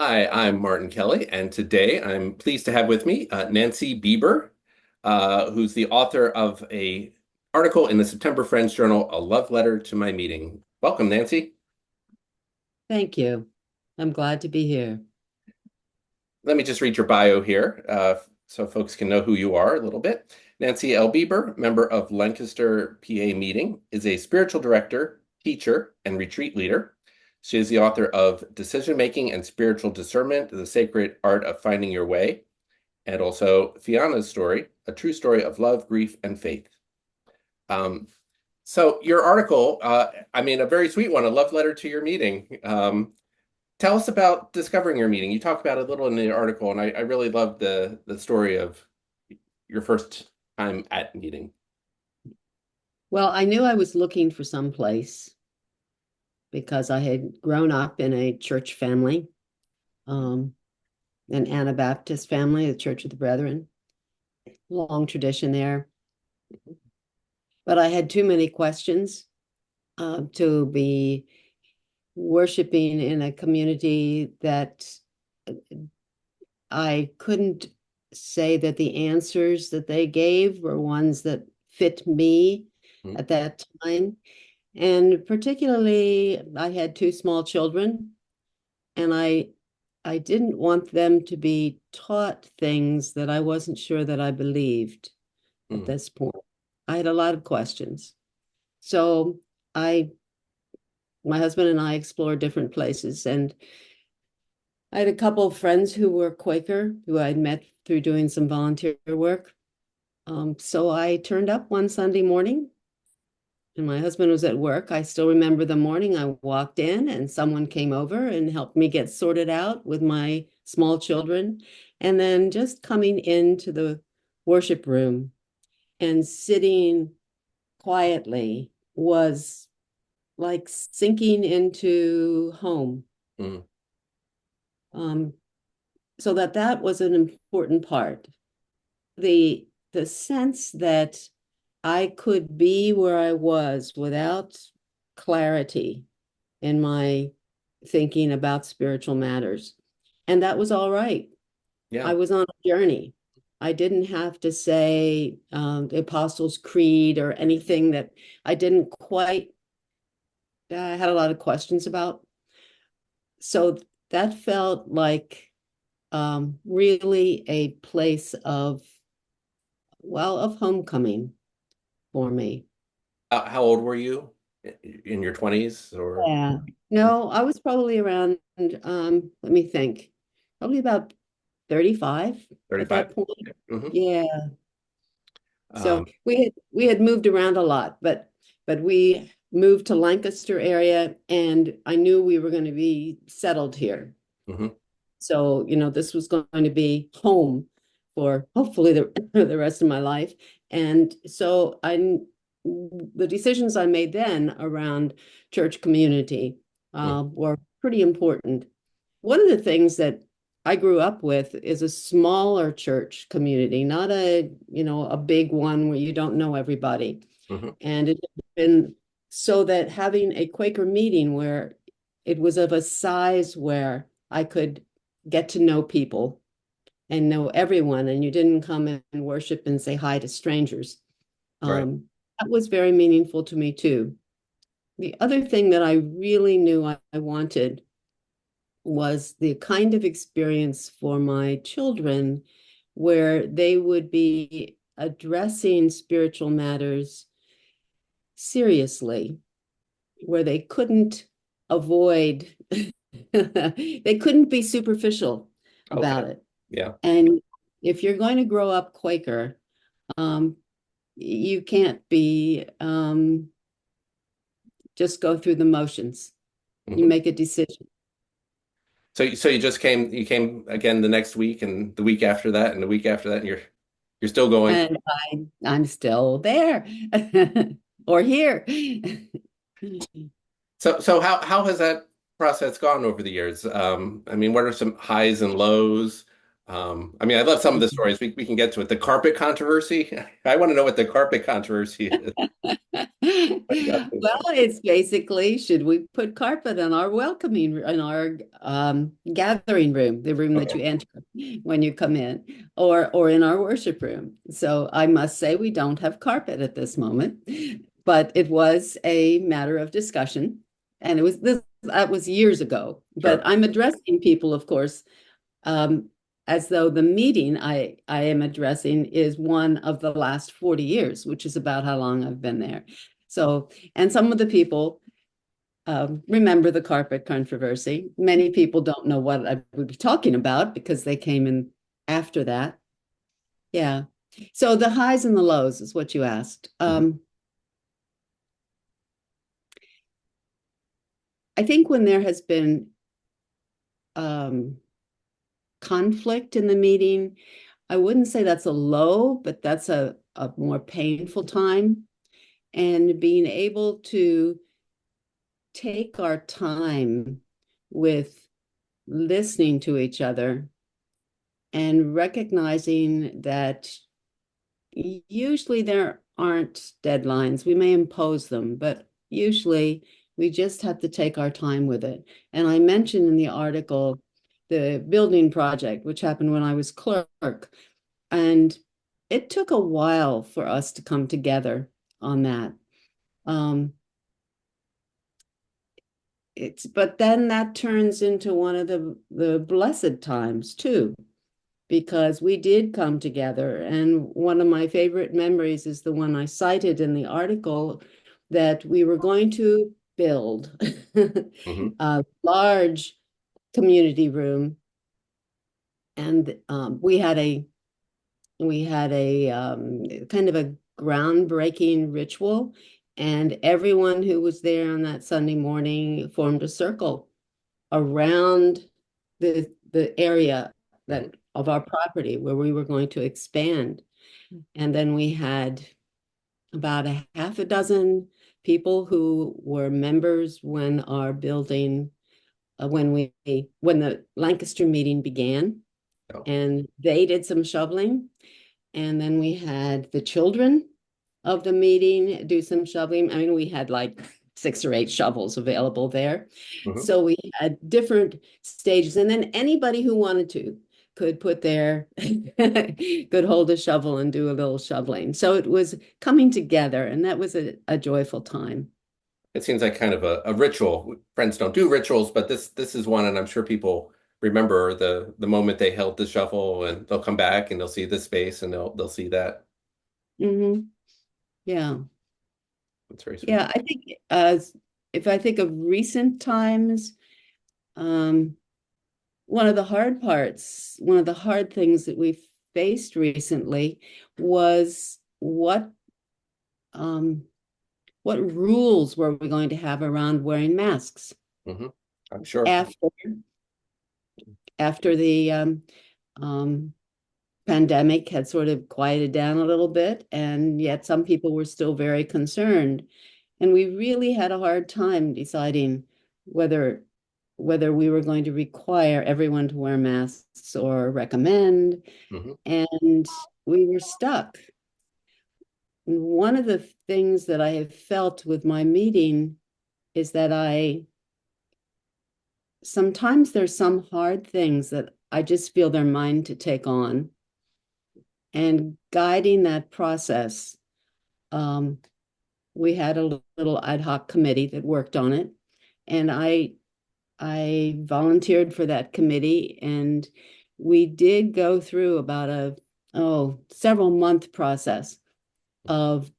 Hi, I'm Martin Kelly, and today I'm pleased to have with me Nancy Bieber, who's the author of a article in the September Friends Journal, A Love Letter to My Meeting. Welcome, Nancy. Thank you. I'm glad to be here. Let me just read your bio here so folks can know who you are a little bit. Nancy L. Bieber, member of Lancaster, PA Meeting, is a spiritual director, teacher, and retreat leader. She is the author of Decision Making and Spiritual Discernment, The Sacred Art of Finding Your Way, and also Fiona's story, a true story of love, grief, and faith. Um, so your article, a very sweet one, a love letter to your meeting. Tell us about discovering your meeting. You talk about it a little in the article, and I really love the story of your first time at meeting. Well, I knew I was looking for some place because I had grown up in a church family, um, an Anabaptist family, the Church of the Brethren, long tradition there. But I had too many questions to be worshiping in a community that I couldn't say that the answers that they gave were ones that fit me Mhm. at that time. And particularly, I had two small children, and I didn't want them to be taught things that I wasn't sure that I believed at Mhm. this point. I had a lot of questions. So I my husband and I explored different places, and I had a couple of friends who were Quaker who I'd met through doing some volunteer work. So I turned up one Sunday morning and my husband was at work. I still remember the morning I walked in and someone came over and helped me get sorted out with my small children. And then just coming into the worship room and sitting quietly was like sinking into home. Mhm. Um, so that was an important part. The sense that I could be where I was without clarity in my thinking about spiritual matters. And that was all right. Yeah, I was on a journey. I didn't have to say the Apostles' Creed or anything that I didn't quite, I had a lot of questions about. So that felt like really a place of, well, of homecoming for me. how old were you? In your 20s or Yeah. No, I was probably around, let me think, probably about 35 at 35? that point. Mhm. Yeah. So Um, we had moved around a lot, but we moved to Lancaster area and I knew we were going to be settled here. mhm. So, this was going to be home for hopefully the the rest of my life. And so the decisions I made then around church community Mhm. were pretty important. One of the things that I grew up with is a smaller church community, not a big one where you don't know everybody. Mhm. And it had been so that having a Quaker meeting where it was of a size where I could get to know people and know everyone, and you didn't come and worship and say hi to strangers. Right. That was very meaningful to me too. The other thing that I really knew I wanted was the kind of experience for my children where they would be addressing spiritual matters seriously, where they couldn't avoid, they couldn't be superficial Okay. about it. Yeah. And if you're going to grow up Quaker, um, you can't be just go through the motions. You Mhm. make a decision. So you just came again the next week and the week after that and the week after that, and you're still going. And I'm still there or here. So how has that process gone over the years? What are some highs and lows? I mean, I love some of the stories. We can get to it. The carpet controversy. I want to know what the carpet controversy is. What you got to? Well, it's basically, should we put carpet in our welcoming, in our gathering room, the room that Okay. you enter when you come in, or in our worship room? So I must say we don't have carpet at this moment, but it was a matter of discussion, and it was this that was years ago. But Sure. I'm addressing people, of course, um, as though the meeting I am addressing is one of the last 40 years, which is about how long I've been there. So, and some of the people remember the carpet controversy. Many people don't know what I would be talking about because they came in after that. Yeah. So the highs and the lows is what you asked. Mhm. I think when there has been um, conflict in the meeting, I wouldn't say that's a low, but that's a more painful time. And being able to take our time with listening to each other and recognizing that usually there aren't deadlines. We may impose them, but usually we just have to take our time with it. And I mentioned in the article the building project, which happened when I was clerk. And it took a while for us to come together on that. Um, but then that turns into one of the blessed times too, because we did come together. And one of my favorite memories is the one I cited in the article that we were going to build Mhm. a large community room, and we had a kind of a groundbreaking ritual, and everyone who was there on that Sunday morning formed a circle around the area Mhm. that of our property where we were going to expand. And then we had about a half a dozen people who were members when our building, when the Lancaster meeting began, Oh. and they did some shoveling. And then we had the children of the meeting do some shoveling. I mean, we had like 6 or 8 shovels available there. Mhm. So we had different stages. And then anybody who wanted to could put their, could hold a shovel and do a little shoveling. So it was coming together, and that was a joyful time. It seems like kind of a ritual. Friends don't do rituals, but this is one, and I'm sure people remember the moment they held the shovel, and they'll come back and they'll see this space and they'll see that. Hmm. Yeah. It's very sweet. Yeah. I think if I think of recent times, um, one of the hard things that we faced recently was um, what rules were we going to have around wearing masks Hmm. I'm sure. after the um, pandemic had sort of quieted down a little bit, and yet some people were still very concerned. And we really had a hard time deciding whether whether we were going to require everyone to wear masks or recommend, Hmm. and we were stuck. One of the things that I have felt with my meeting is that I sometimes there's some hard things that I just feel they're mine to take on, and guiding that process. Um, we had a little ad hoc committee that worked on it, and I volunteered for that committee, and we did go through about a several month process of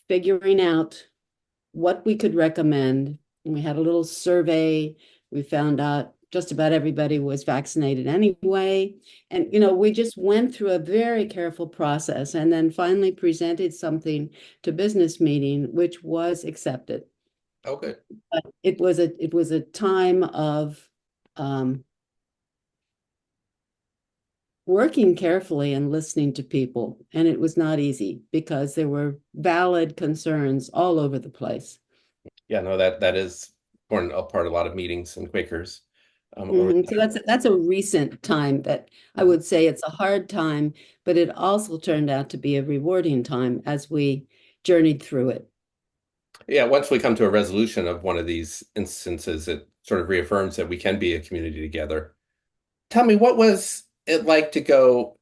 figuring out what we could recommend. And we had a little survey. We found out just about everybody was vaccinated anyway. And, we just went through a very careful process and then finally presented something to business meeting, which was accepted. Oh, good. But it was a time of um, working carefully and listening to people. And it was not easy because there were valid concerns all over the place. Yeah, no, that is important, a part of a lot of meetings and Quakers. Or So that's a recent time that I would say it's a hard time, but it also turned out to be a rewarding time as we journeyed through it. yeah, once we come to a resolution of one of these instances, it sort of reaffirms that we can be a community together. Tell me, what was it like to go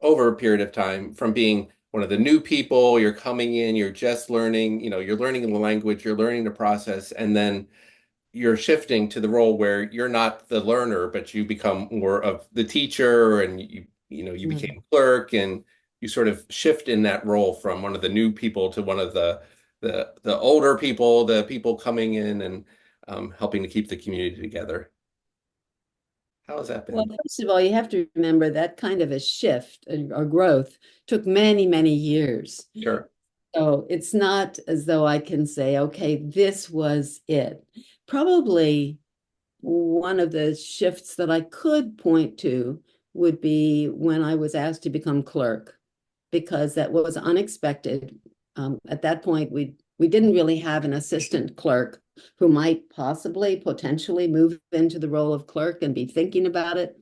over a period of time from being one of the new people, you're coming in, you're just learning, you're learning the language, you're learning the process, and then you're shifting to the role where you're not the learner, but you become more of the teacher and you Mhm. became clerk and you sort of shift in that role from one of the new people to one of the older people, the people coming in and helping to keep the community together. How has that Well, been? first of all, you have to remember that kind of a shift or growth took many, many years. Sure. So it's not as though I can say, okay, this was it. Probably one of the shifts that I could point to would be when I was asked to become clerk, because that was unexpected. At that point, we didn't really have an assistant clerk who might possibly, potentially move into the role of clerk and be thinking about it.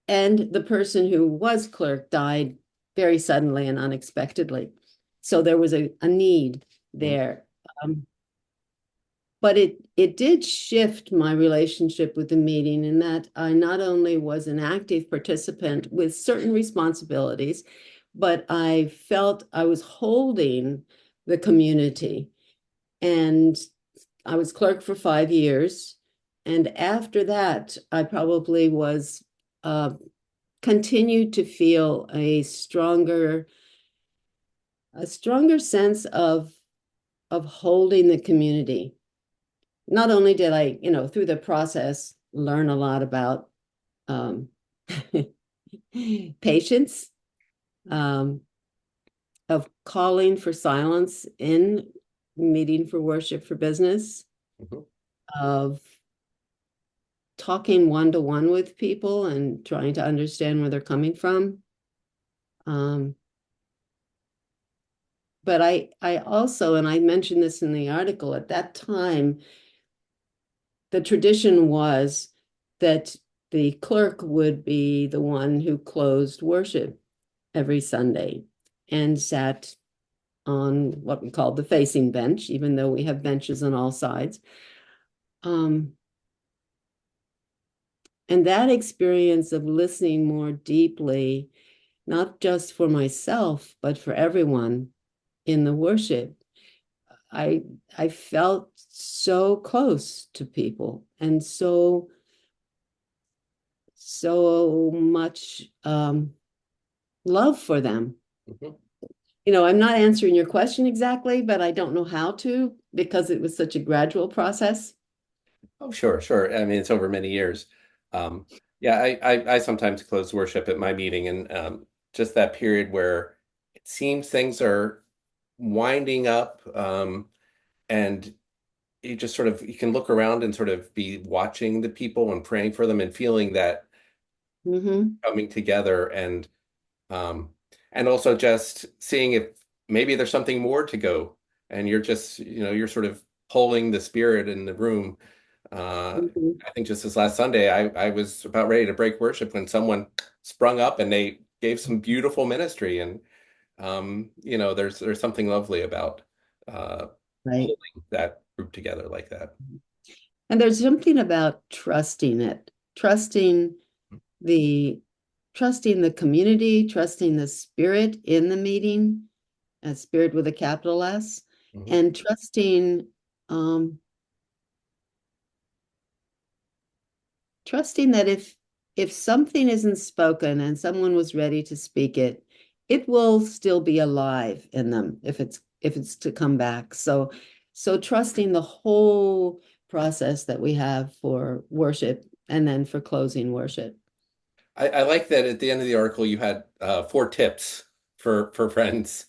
And the person who was clerk died very suddenly and unexpectedly. So there was a need Mhm. there. Um, but it did shift my relationship with the meeting in that I not only was an active participant with certain responsibilities, but I felt I was holding the community. And I was clerk for 5 years. And after that, I probably was continued to feel a stronger sense of holding the community. Not only did I, through the process, learn a lot about um, patience, um, of calling for silence in meeting for worship for business, Mhm. of talking one to one with people and trying to understand where they're coming from. Um, but I also, and I mentioned this in the article, at that time, the tradition was that the clerk would be the one who closed worship every Sunday and sat on what we called the facing bench, even though we have benches on all sides. Um, and that experience of listening more deeply, not just for myself, but for everyone in the worship, I I felt so close to people and so much love for them. Mhm. I'm not answering your question exactly, but I don't know how to because it was such a gradual process. Oh, sure, sure. I mean, it's over many years. Um, yeah, I sometimes close worship at my meeting, and just that period where it seems things are winding up, and you can look around and sort of be watching the people and praying for them and feeling that Hmm. coming together, um, and also just seeing if maybe there's something more to go, and you're sort of pulling the spirit in the room. Hmm. I think just this last Sunday, I was about ready to break worship when someone sprung up and they gave some beautiful ministry. And there's something lovely about uh, Right. holding that group together like that. And there's something about trusting it, the trusting the community, trusting the spirit in the meeting, a spirit with a capital S, Mhm. and um, trusting that if something isn't spoken and someone was ready to speak it, it will still be alive in them if it's to come back. So trusting the whole process that we have for worship and then for closing worship. I like that at the end of the article you had 4 tips for friends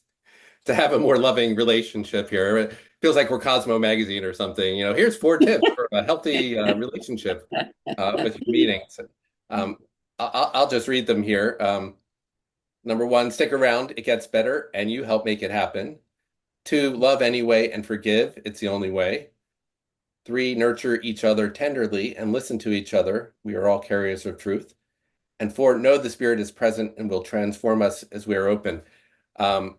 to have a more loving relationship here. It feels like we're Cosmo magazine or something. Here's 4 tips for a healthy relationship with your meetings. Um, I'll just read them here. Number 1, stick around. It gets better, and you help make it happen. 2, love anyway and forgive. It's the only way. 3, nurture each other tenderly and listen to each other. We are all carriers of truth. And 4, know the Spirit is present and will transform us as we are open. Um,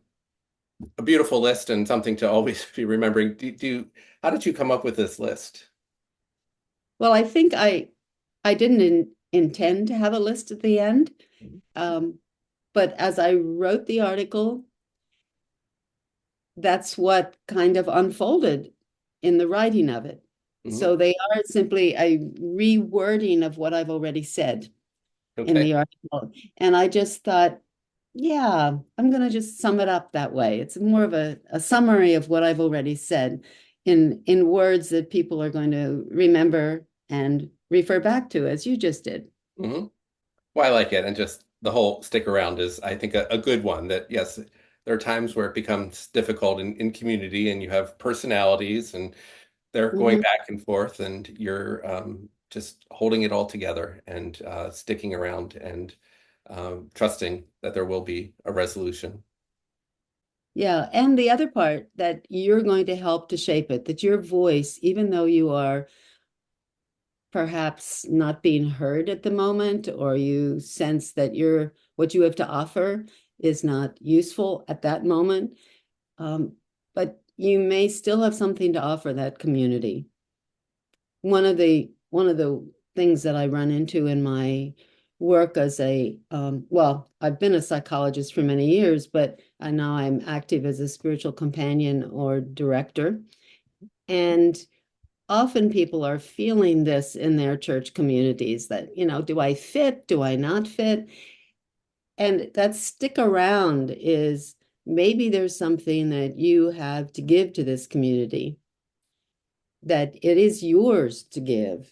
a beautiful list and something to always be remembering. How did you come up with this list? Well, I think I didn't intend to have a list at the end. Um, but as I wrote the article, that's what kind of unfolded in the writing of it. Mhm. So they are simply a rewording of what I've already said in Okay. the article. And I just thought, yeah, I'm going to just sum it up that way. It's more of a summary of what I've already said in words that people are going to remember and refer back to, as you just did. Hmm. Well, I like it. And just the whole stick around is, I think, a good one that, yes, there are times where it becomes difficult in community and you have personalities and they're going Mhm. back and forth and you're just holding it all together and sticking around and trusting that there will be a resolution. Yeah, and the other part that you're going to help to shape it, that your voice, even though you are perhaps not being heard at the moment, or you sense that what you have to offer is not useful at that moment, um, but you may still have something to offer that community. One of the things that I run into in my work as well, I've been a psychologist for many years, but now I'm active as a spiritual companion or director. And often people are feeling this in their church communities that, do I fit? Do I not fit? And that stick around is maybe there's something that you have to give to this community, that it is yours to give.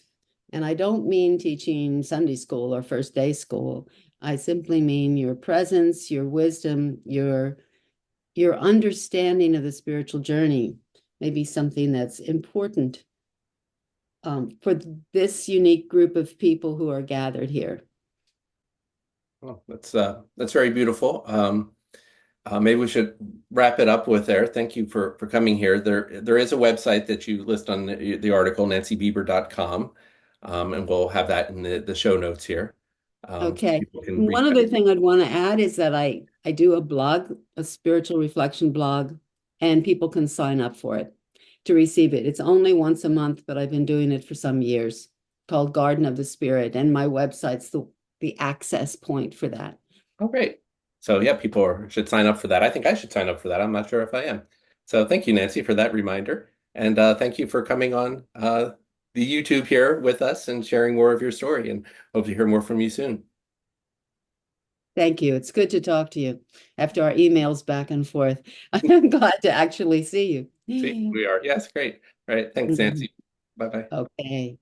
And I don't mean teaching Sunday school or first day school. I simply mean your presence, your wisdom, your understanding of the spiritual journey may be something that's important for this unique group of people who are gathered here. Well, that's very beautiful. Maybe we should wrap it up with there. Thank you for coming here. There is a website that you list on the article, nancybieber.com, and we'll have that in the show notes here. So Okay. people can reach One out. other thing I'd want to add is that I do a blog, a spiritual reflection blog, and people can sign up for it to receive it. It's only once a month, but I've been doing it for some years, called Garden of the Spirit, and my website's the access point for that. Oh, great. So yeah, should sign up for that. I think I should sign up for that. I'm not sure if I am. So thank you, Nancy, for that reminder. And thank you for coming on the YouTube here with us and sharing more of your story. And hope to hear more from you soon. Thank you. It's good to talk to you after our emails back and forth. I'm glad to actually see See, you. we are. Yes, great. All right. Thanks, Mhm. Nancy. Bye bye. Okay.